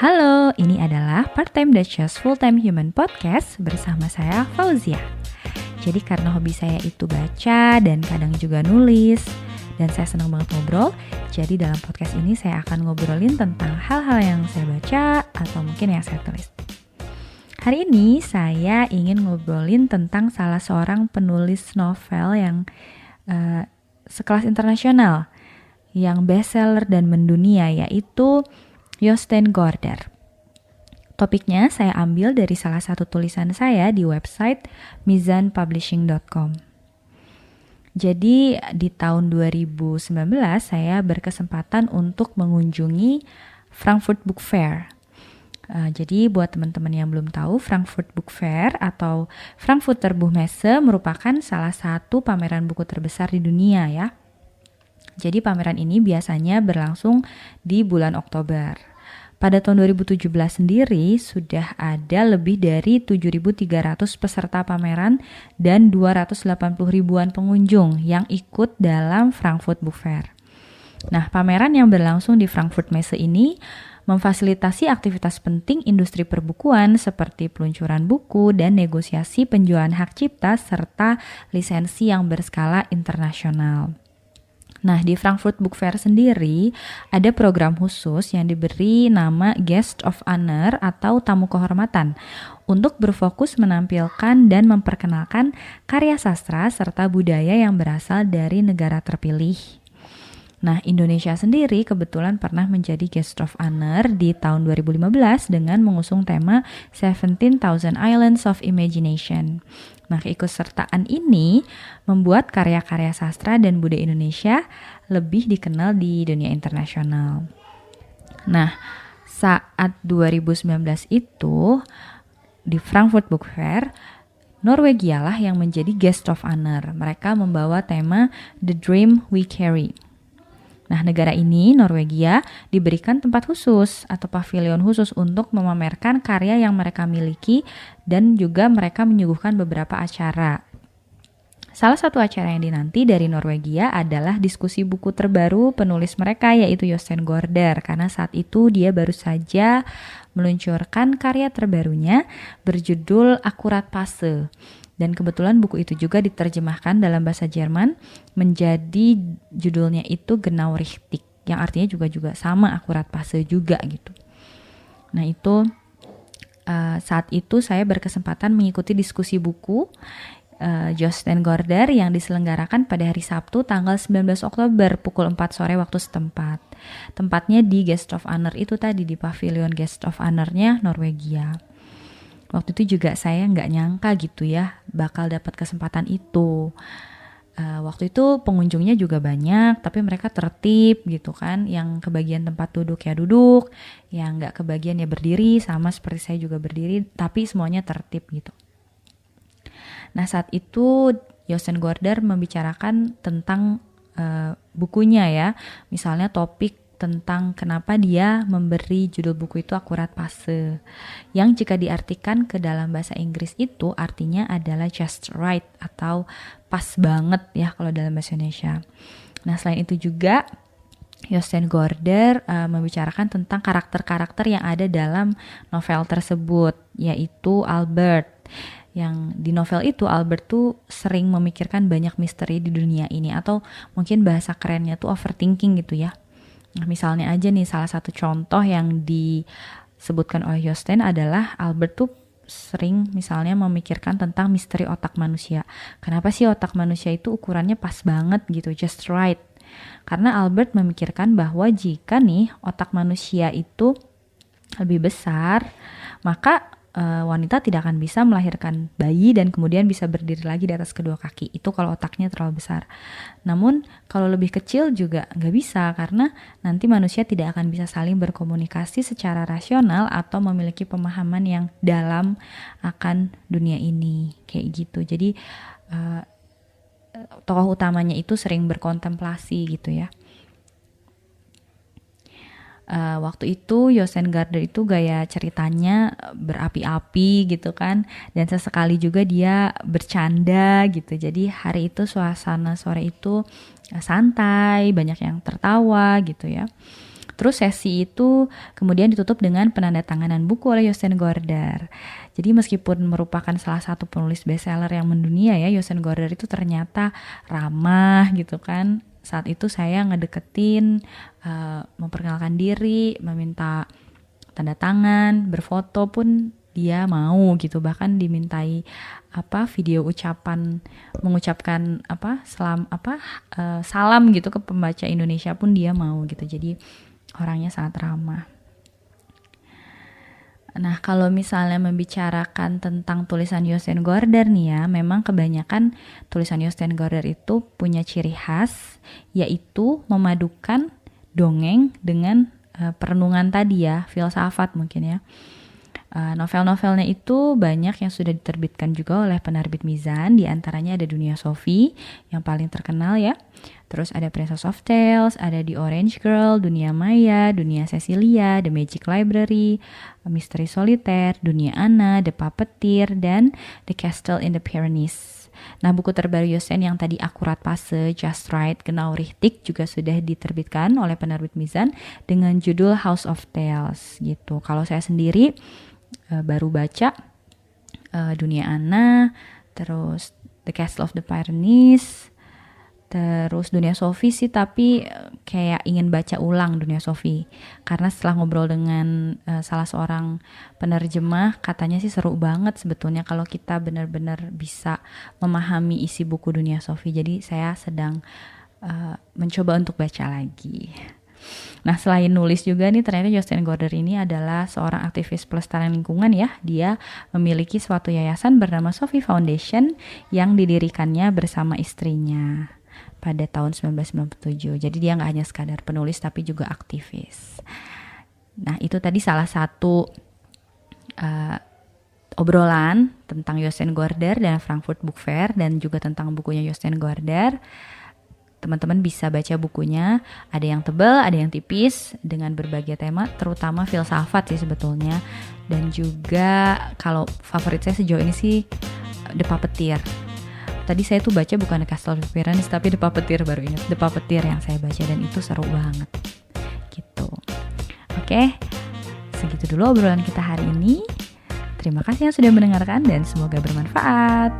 Halo, ini adalah Part-Time Duchess Full-Time Human Podcast bersama saya Fauzia. Jadi karena hobi saya itu baca dan kadang juga nulis, dan saya senang banget ngobrol, jadi dalam podcast ini saya akan ngobrolin tentang hal-hal yang saya baca atau mungkin yang saya tulis. Hari ini saya ingin ngobrolin tentang salah seorang penulis novel yang sekelas internasional, yang bestseller dan mendunia, yaitu Jostein Gaarder. Topiknya saya ambil dari salah satu tulisan saya di website mizanpublishing.com. Jadi di tahun 2019 saya berkesempatan untuk mengunjungi Frankfurt Book Fair. Jadi buat teman-teman yang belum tahu, Frankfurt Book Fair atau Frankfurter Buchmesse merupakan salah satu pameran buku terbesar di dunia ya. Jadi pameran ini biasanya berlangsung di bulan Oktober. Pada tahun 2017 sendiri sudah ada lebih dari 7.300 peserta pameran dan 280 ribuan pengunjung yang ikut dalam Frankfurt Book Fair. Nah, pameran yang berlangsung di Frankfurt Messe ini memfasilitasi aktivitas penting industri perbukuan seperti peluncuran buku dan negosiasi penjualan hak cipta serta lisensi yang berskala internasional. Nah, di Frankfurt Book Fair sendiri ada program khusus yang diberi nama Guest of Honor atau tamu kehormatan untuk berfokus menampilkan dan memperkenalkan karya sastra serta budaya yang berasal dari negara terpilih. Nah, Indonesia sendiri kebetulan pernah menjadi Guest of Honor di tahun 2015 dengan mengusung tema 17,000 Islands of Imagination. Nah, keikutsertaan ini membuat karya-karya sastra dan budaya Indonesia lebih dikenal di dunia internasional. Nah, saat 2019 itu di Frankfurt Book Fair, Norwegia lah yang menjadi Guest of Honor. Mereka membawa tema The Dream We Carry. Nah, negara ini, Norwegia, diberikan tempat khusus atau pavilion khusus untuk memamerkan karya yang mereka miliki dan juga mereka menyuguhkan beberapa acara. Salah satu acara yang dinanti dari Norwegia adalah diskusi buku terbaru penulis mereka yaitu Jostein Gaarder, karena saat itu dia baru saja meluncurkan karya terbarunya berjudul Akurat Passe. Dan kebetulan buku itu juga diterjemahkan dalam bahasa Jerman menjadi judulnya itu Genau Richtig, yang artinya juga sama akurat passe juga gitu. Nah itu saat itu saya berkesempatan mengikuti diskusi buku Jostein Gaarder yang diselenggarakan pada hari Sabtu tanggal 19 Oktober pukul 4 sore waktu setempat. Tempatnya di Guest of Honor itu tadi, di pavilion Guest of Honor-nya Norwegia. Waktu itu juga saya nggak nyangka gitu ya bakal dapat kesempatan itu. Waktu itu pengunjungnya juga banyak, tapi mereka tertib gitu kan. Yang kebagian tempat duduk ya duduk, yang nggak kebagian ya berdiri, sama seperti saya juga berdiri, tapi semuanya tertib gitu. Nah saat itu Jostein Gaarder membicarakan tentang bukunya ya, misalnya topik tentang kenapa dia memberi judul buku itu Akurat Passe, yang jika diartikan ke dalam bahasa Inggris itu artinya adalah just right atau pas banget ya kalau dalam bahasa Indonesia. Nah selain itu juga Jostein Gaarder membicarakan tentang karakter-karakter yang ada dalam novel tersebut, yaitu Albert. Yang di novel itu Albert tuh sering memikirkan banyak misteri di dunia ini, atau mungkin bahasa kerennya tuh overthinking gitu ya. Nah, misalnya aja nih salah satu contoh yang disebutkan oleh Jostein adalah Albert tuh sering misalnya memikirkan tentang misteri otak manusia. Kenapa sih otak manusia itu ukurannya pas banget gitu, just right? Karena Albert memikirkan bahwa jika nih otak manusia itu lebih besar, maka wanita tidak akan bisa melahirkan bayi dan kemudian bisa berdiri lagi di atas kedua kaki. Itu kalau otaknya terlalu besar. Namun kalau lebih kecil juga nggak bisa, karena nanti manusia tidak akan bisa saling berkomunikasi secara rasional atau memiliki pemahaman yang dalam akan dunia ini. Kayak gitu. Jadi tokoh utamanya itu sering berkontemplasi gitu ya. Waktu itu Jostein Gaarder itu gaya ceritanya berapi-api gitu kan, dan sesekali juga dia bercanda gitu. Jadi hari itu suasana sore itu santai, banyak yang tertawa gitu ya. Terus sesi itu kemudian ditutup dengan penandatanganan buku oleh Yosten Gorder. Jadi meskipun merupakan salah satu penulis bestseller yang mendunia ya, Yosten Gorder itu ternyata ramah gitu kan. Saat itu saya ngedeketin, memperkenalkan diri, meminta tanda tangan, berfoto pun dia mau gitu, bahkan dimintai video mengucapkan salam gitu ke pembaca Indonesia pun dia mau gitu. Jadi orangnya sangat ramah. Nah, kalau misalnya membicarakan tentang tulisan Yosten Gorder nih ya, memang kebanyakan tulisan Yosten Gorder itu punya ciri khas, yaitu memadukan dongeng dengan perenungan tadi ya, filsafat mungkin ya. Novel-novelnya itu banyak yang sudah diterbitkan juga oleh penerbit Mizan, di antaranya ada Dunia Sophie yang paling terkenal ya. Terus ada Princess of Tales, ada The Orange Girl, Dunia Maya, Dunia Cecilia, The Magic Library, Misteri Soliter, Dunia Anna, The Puppeteer, dan The Castle in the Pyrenees. Nah, buku terbaru Yosten yang tadi Akurat Passe, Just Right, Genau Richtig juga sudah diterbitkan oleh penerbit Mizan dengan judul House of Tales gitu. Kalau saya sendiri baru baca Dunia Anna, terus The Castle of the Pyrenees, terus Dunia Sophie sih, tapi kayak ingin baca ulang Dunia Sophie karena setelah ngobrol dengan salah seorang penerjemah, katanya sih seru banget sebetulnya kalau kita benar-benar bisa memahami isi buku Dunia Sophie. Jadi saya sedang mencoba untuk baca lagi. Nah, selain nulis juga nih, ternyata Yosten Gorder ini adalah seorang aktivis pelestarian lingkungan ya. Dia memiliki suatu yayasan bernama Sophie Foundation yang didirikannya bersama istrinya pada tahun 1997. Jadi dia gak hanya sekadar penulis tapi juga aktivis. Nah, itu tadi salah satu obrolan tentang Yosten Gorder dan Frankfurt Book Fair, dan juga tentang bukunya Yosten Gorder. Teman-teman bisa baca bukunya, ada yang tebal, ada yang tipis, dengan berbagai tema, terutama filsafat sih sebetulnya. Dan juga kalau favorit saya sejauh ini sih The Puppeteer. Tadi saya tuh baca bukan The Castle of Pyrenees, tapi The Puppeteer, baru ingat. The Puppeteer yang saya baca dan itu seru banget gitu. Oke, segitu dulu obrolan kita hari ini. Terima kasih yang sudah mendengarkan dan semoga bermanfaat.